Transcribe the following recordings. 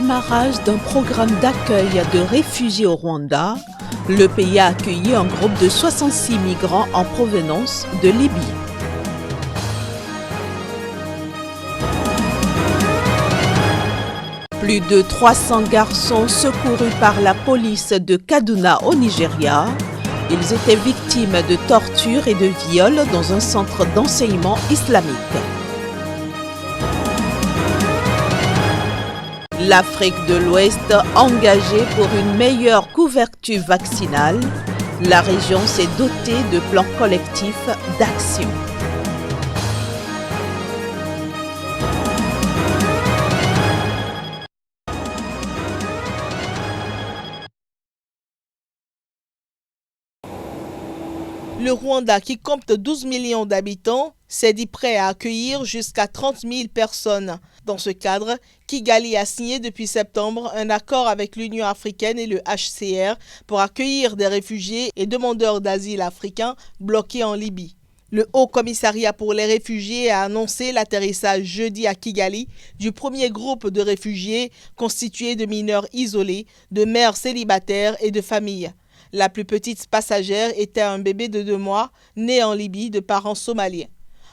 démarrage d'un programme d'accueil de réfugiés au Rwanda, le pays a accueilli un groupe de 66 migrants en provenance de Libye. Plus de 300 garçons secourus par la police de Kaduna au Nigeria. Ils étaient victimes de tortures et de viols dans un centre d'enseignement islamique. L'Afrique de l'Ouest engagée pour une meilleure couverture vaccinale, la région s'est dotée de plans collectifs d'action. Le Rwanda, qui compte 12 millions d'habitants, s'est dit prêt à accueillir jusqu'à 30 000 personnes. Dans ce cadre, Kigali a signé depuis septembre un accord avec l'Union africaine et le HCR pour accueillir des réfugiés et demandeurs d'asile africains bloqués en Libye. Le Haut Commissariat pour les réfugiés a annoncé l'atterrissage jeudi à Kigali du premier groupe de réfugiés constitué de mineurs isolés, de mères célibataires et de familles. La plus petite passagère était un bébé de 2 mois, né en Libye de parents somaliens.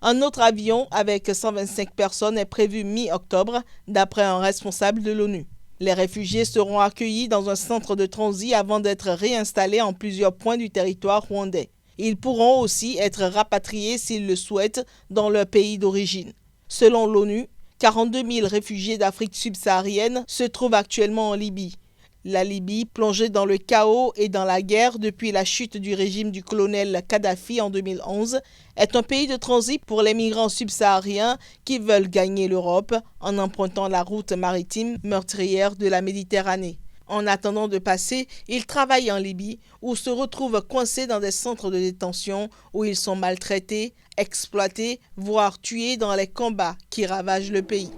Un autre avion avec 125 personnes est prévu mi-octobre, d'après un responsable de l'ONU. Les réfugiés seront accueillis dans un centre de transit avant d'être réinstallés en plusieurs points du territoire rwandais. Ils pourront aussi être rapatriés s'ils le souhaitent dans leur pays d'origine. Selon l'ONU, 42 000 réfugiés d'Afrique subsaharienne se trouvent actuellement en Libye. La Libye, plongée dans le chaos et dans la guerre depuis la chute du régime du colonel Kadhafi en 2011, est un pays de transit pour les migrants subsahariens qui veulent gagner l'Europe en empruntant la route maritime meurtrière de la Méditerranée. En attendant de passer, ils travaillent en Libye ou se retrouvent coincés dans des centres de détention où ils sont maltraités, exploités, voire tués dans les combats qui ravagent le pays.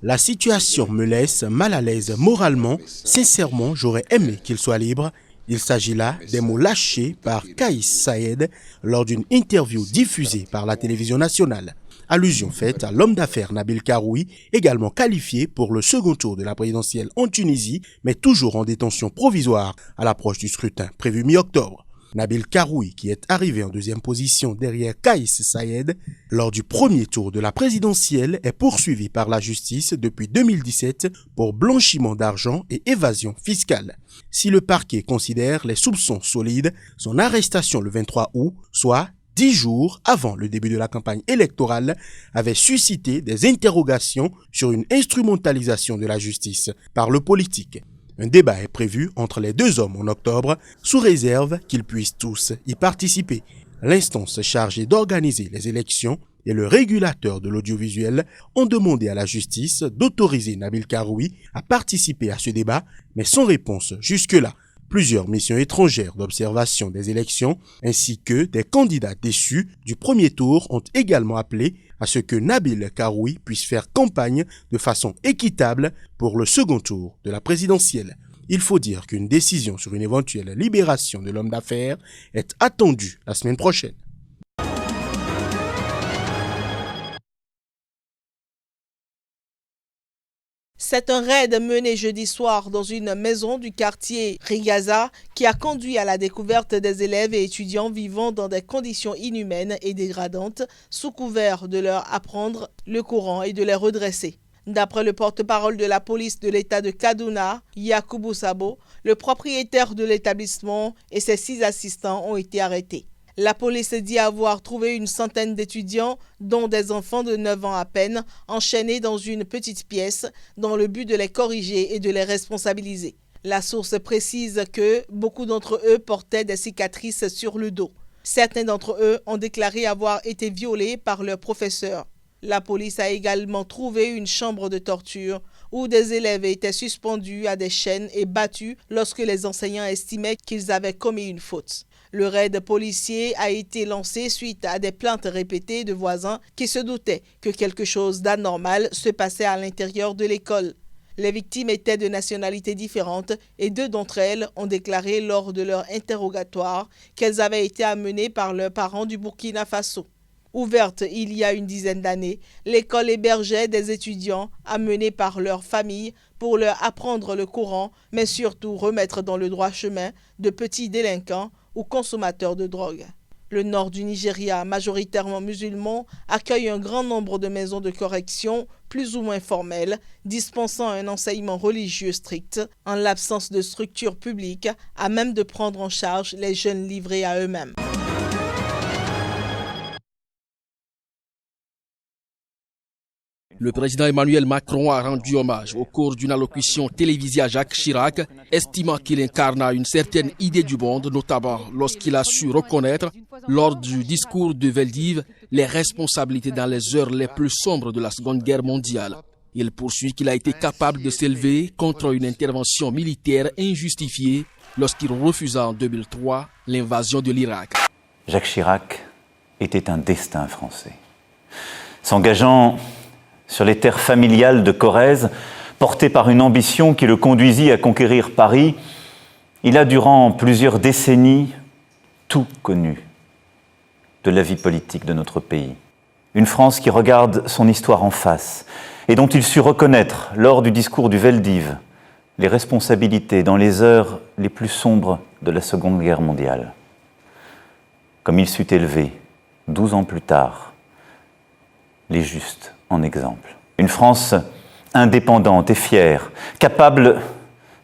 La situation me laisse mal à l'aise moralement. Sincèrement, j'aurais aimé qu'il soit libre. Il s'agit là des mots lâchés par Kais Saied lors d'une interview diffusée par la télévision nationale. Allusion faite à l'homme d'affaires Nabil Karoui, également qualifié pour le second tour de la présidentielle en Tunisie, mais toujours en détention provisoire à l'approche du scrutin prévu mi-octobre. Nabil Karoui, qui est arrivé en deuxième position derrière Kais Saied lors du premier tour de la présidentielle, est poursuivi par la justice depuis 2017 pour blanchiment d'argent et évasion fiscale. Si le parquet considère les soupçons solides, son arrestation le 23 août, soit 10 jours avant le début de la campagne électorale, avait suscité des interrogations sur une instrumentalisation de la justice par le politique. Un débat est prévu entre les deux hommes en octobre, sous réserve qu'ils puissent tous y participer. L'instance chargée d'organiser les élections et le régulateur de l'audiovisuel ont demandé à la justice d'autoriser Nabil Karoui à participer à ce débat, mais sans réponse jusque-là. Plusieurs missions étrangères d'observation des élections ainsi que des candidats déçus du premier tour ont également appelé à ce que Nabil Karoui puisse faire campagne de façon équitable pour le second tour de la présidentielle. Il faut dire qu'une décision sur une éventuelle libération de l'homme d'affaires est attendue la semaine prochaine. C'est un raid mené jeudi soir dans une maison du quartier Rigaza qui a conduit à la découverte des élèves et étudiants vivant dans des conditions inhumaines et dégradantes sous couvert de leur apprendre le Coran et de les redresser. D'après le porte-parole de la police de l'État de Kaduna, Yakubu Sabo, le propriétaire de l'établissement et ses 6 assistants ont été arrêtés. La police dit avoir trouvé une centaine d'étudiants, dont des enfants de 9 ans à peine, enchaînés dans une petite pièce dans le but de les corriger et de les responsabiliser. La source précise que beaucoup d'entre eux portaient des cicatrices sur le dos. Certains d'entre eux ont déclaré avoir été violés par leurs professeurs. La police a également trouvé une chambre de torture où des élèves étaient suspendus à des chaînes et battus lorsque les enseignants estimaient qu'ils avaient commis une faute. Le raid policier a été lancé suite à des plaintes répétées de voisins qui se doutaient que quelque chose d'anormal se passait à l'intérieur de l'école. Les victimes étaient de nationalités différentes et 2 d'entre elles ont déclaré lors de leur interrogatoire qu'elles avaient été amenées par leurs parents du Burkina Faso. Ouverte il y a une dizaine d'années, l'école hébergeait des étudiants amenés par leur famille pour leur apprendre le Coran, mais surtout remettre dans le droit chemin de petits délinquants ou consommateurs de drogue. Le nord du Nigeria, majoritairement musulman, accueille un grand nombre de maisons de correction, plus ou moins formelles, dispensant un enseignement religieux strict, en l'absence de structures publiques à même de prendre en charge les jeunes livrés à eux-mêmes. Le président Emmanuel Macron a rendu hommage au cours d'une allocution télévisée à Jacques Chirac, estimant qu'il incarna une certaine idée du monde, notamment lorsqu'il a su reconnaître, lors du discours de Veldiv, les responsabilités dans les heures les plus sombres de la Seconde Guerre mondiale. Il poursuit qu'il a été capable de s'élever contre une intervention militaire injustifiée lorsqu'il refusa en 2003 l'invasion de l'Irak. Jacques Chirac était un destin français. S'engageant sur les terres familiales de Corrèze, porté par une ambition qui le conduisit à conquérir Paris, il a durant plusieurs décennies tout connu de la vie politique de notre pays. Une France qui regarde son histoire en face et dont il sut reconnaître, lors du discours du Veldiv, les responsabilités dans les heures les plus sombres de la Seconde Guerre mondiale. Comme il sut élever, 12 ans plus tard, les justes en exemple. Une France indépendante et fière, capable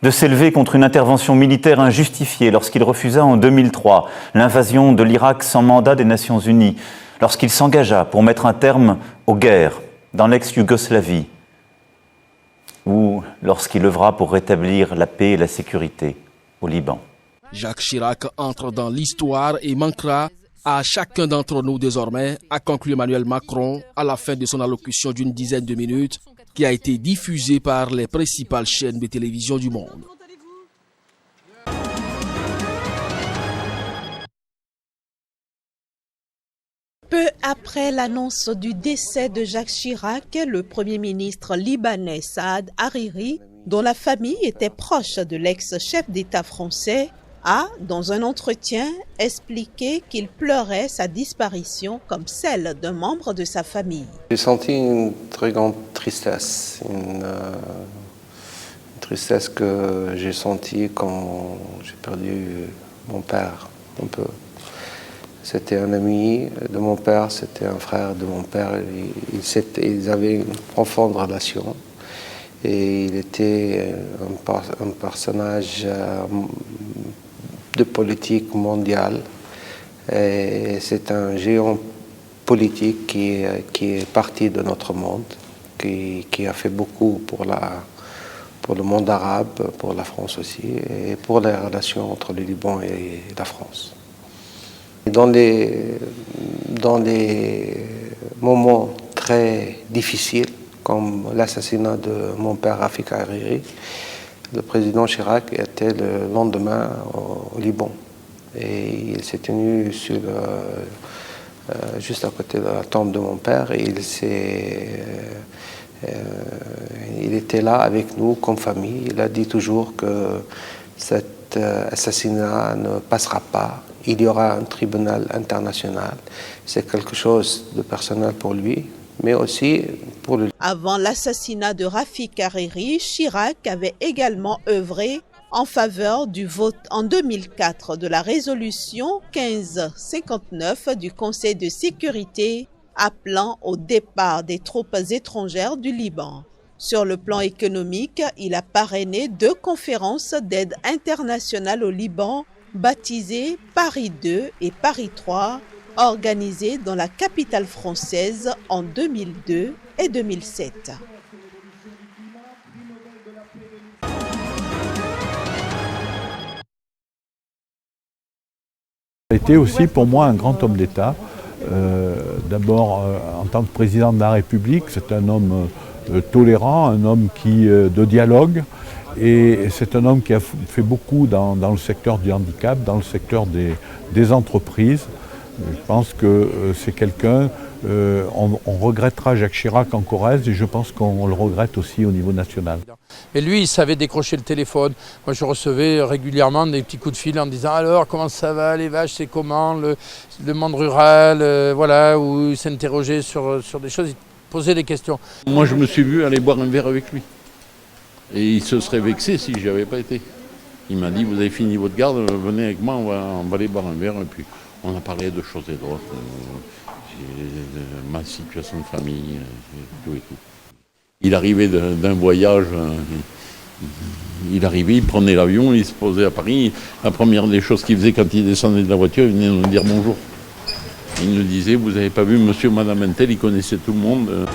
de s'élever contre une intervention militaire injustifiée lorsqu'il refusa en 2003 l'invasion de l'Irak sans mandat des Nations Unies, lorsqu'il s'engagea pour mettre un terme aux guerres dans l'ex-Yougoslavie, ou lorsqu'il œuvra pour rétablir la paix et la sécurité au Liban. Jacques Chirac entre dans l'histoire et manquera à chacun d'entre nous désormais, a conclu Emmanuel Macron à la fin de son allocution d'une dizaine de minutes qui a été diffusée par les principales chaînes de télévision du monde. Peu après l'annonce du décès de Jacques Chirac, le Premier ministre libanais Saad Hariri, dont la famille était proche de l'ex-chef d'État français, a, dans un entretien, expliqué qu'il pleurait sa disparition comme celle d'un membre de sa famille. J'ai senti une très grande tristesse, une tristesse que j'ai sentie quand j'ai perdu mon père, un peu. C'était un ami de mon père, c'était un frère de mon père, ils avaient une profonde relation. Et il était un personnage de politique mondiale. Et c'est un géant politique qui est parti de notre monde, qui a fait beaucoup pour le monde arabe, pour la France aussi, et pour les relations entre le Liban et la France. Dans les moments très difficiles, comme l'assassinat de mon père Rafik Hariri, le président Chirac était le lendemain au Liban. Et il s'est tenu juste à côté de la tombe de mon père. Et il était là avec nous comme famille. Il a dit toujours que cet assassinat ne passera pas. Il y aura un tribunal international. C'est quelque chose de personnel pour lui, mais aussi pour le... Avant l'assassinat de Rafik Hariri, Chirac avait également œuvré en faveur du vote en 2004 de la résolution 1559 du Conseil de sécurité appelant au départ des troupes étrangères du Liban. Sur le plan économique, il a parrainé 2 conférences d'aide internationale au Liban, baptisées Paris 2 et Paris 3, organisées dans la capitale française en 2002 et 2007. Il a été aussi pour moi un grand homme d'État. D'abord, en tant que président de la République, c'est un homme tolérant, un homme de dialogue. Et c'est un homme qui a fait beaucoup dans le secteur du handicap, dans le secteur des entreprises. Je pense que c'est quelqu'un on regrettera Jacques Chirac en Corrèze et je pense qu'on le regrette aussi au niveau national. Et lui, il savait décrocher le téléphone. Moi, je recevais régulièrement des petits coups de fil en me disant « Alors, comment ça va, les vaches, c'est comment, le monde rural ?» Voilà, où il s'interrogeait sur des choses, il posait des questions. Moi, je me suis vu aller boire un verre avec lui. Et il se serait vexé si j'y avais pas été. Il m'a dit « Vous avez fini votre garde, venez avec moi, on va aller boire un verre. » Et puis, on a parlé de choses et d'autres. De ma situation de famille, tout et tout. Il arrivait d'un voyage, il prenait l'avion, il se posait à Paris. La première des choses qu'il faisait quand il descendait de la voiture, il venait nous dire bonjour. Il nous disait, vous n'avez pas vu monsieur, madame Intel, il connaissait tout le monde.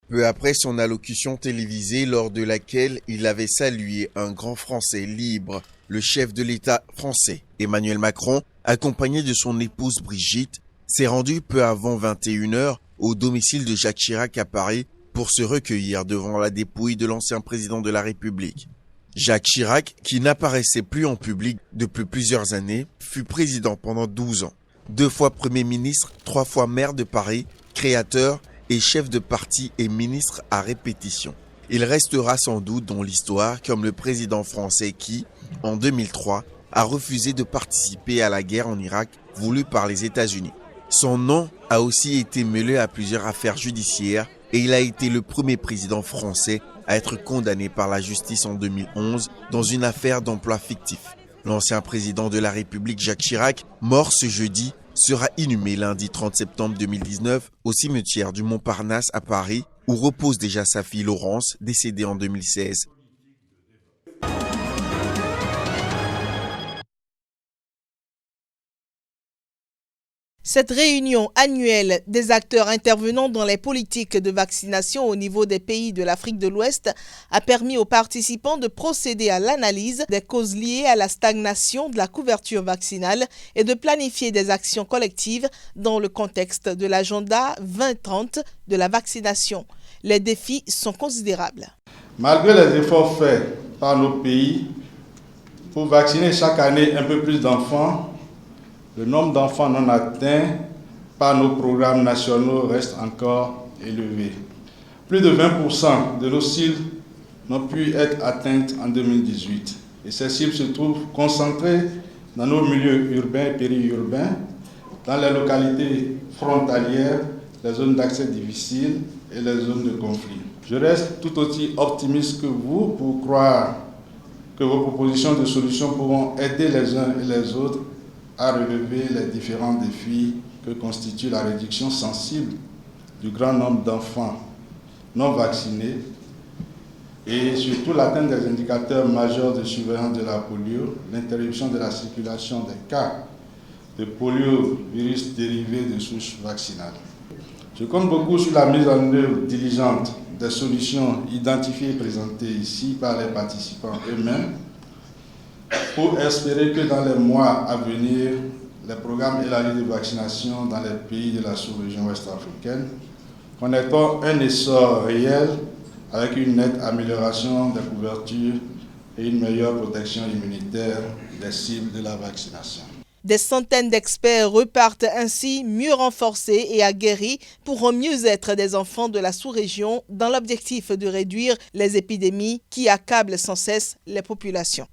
Peu après son allocution télévisée lors de laquelle il avait salué un grand Français libre, le chef de l'État français, Emmanuel Macron, accompagné de son épouse Brigitte, s'est rendu peu avant 21h au domicile de Jacques Chirac à Paris pour se recueillir devant la dépouille de l'ancien président de la République. Jacques Chirac, qui n'apparaissait plus en public depuis plusieurs années, fut président pendant 12 ans. 2 fois Premier ministre, 3 fois maire de Paris, créateur et chef de parti et ministre à répétition. Il restera sans doute dans l'histoire comme le président français qui, en 2003, a refusé de participer à la guerre en Irak voulue par les États-Unis. Son nom a aussi été mêlé à plusieurs affaires judiciaires et il a été le premier président français à être condamné par la justice en 2011 dans une affaire d'emploi fictif. L'ancien président de la République Jacques Chirac, mort ce jeudi, sera inhumé lundi 30 septembre 2019 au cimetière du Montparnasse à Paris, où repose déjà sa fille Laurence, décédée en 2016. Cette réunion annuelle des acteurs intervenant dans les politiques de vaccination au niveau des pays de l'Afrique de l'Ouest a permis aux participants de procéder à l'analyse des causes liées à la stagnation de la couverture vaccinale et de planifier des actions collectives dans le contexte de l'agenda 2030 de la vaccination. Les défis sont considérables. Malgré les efforts faits par nos pays pour vacciner chaque année un peu plus d'enfants, le nombre d'enfants non atteints par nos programmes nationaux reste encore élevé. Plus de 20% de nos cibles n'ont pu être atteintes en 2018. Et ces cibles se trouvent concentrées dans nos milieux urbains et périurbains, dans les localités frontalières, les zones d'accès difficiles et les zones de conflit. Je reste tout aussi optimiste que vous pour croire que vos propositions de solutions pourront aider les uns et les autres à relever les différents défis que constitue la réduction sensible du grand nombre d'enfants non vaccinés et surtout l'atteinte des indicateurs majeurs de surveillance de la polio, l'interruption de la circulation des cas de poliovirus dérivés de souches vaccinales. Je compte beaucoup sur la mise en œuvre diligente des solutions identifiées et présentées ici par les participants eux-mêmes pour espérer que dans les mois à venir, les programmes élargis de vaccination dans les pays de la sous-région ouest-africaine connaîtront un essor réel avec une nette amélioration des couvertures et une meilleure protection immunitaire des cibles de la vaccination. Des centaines d'experts repartent ainsi mieux renforcés et aguerris pour un mieux-être des enfants de la sous-région dans l'objectif de réduire les épidémies qui accablent sans cesse les populations.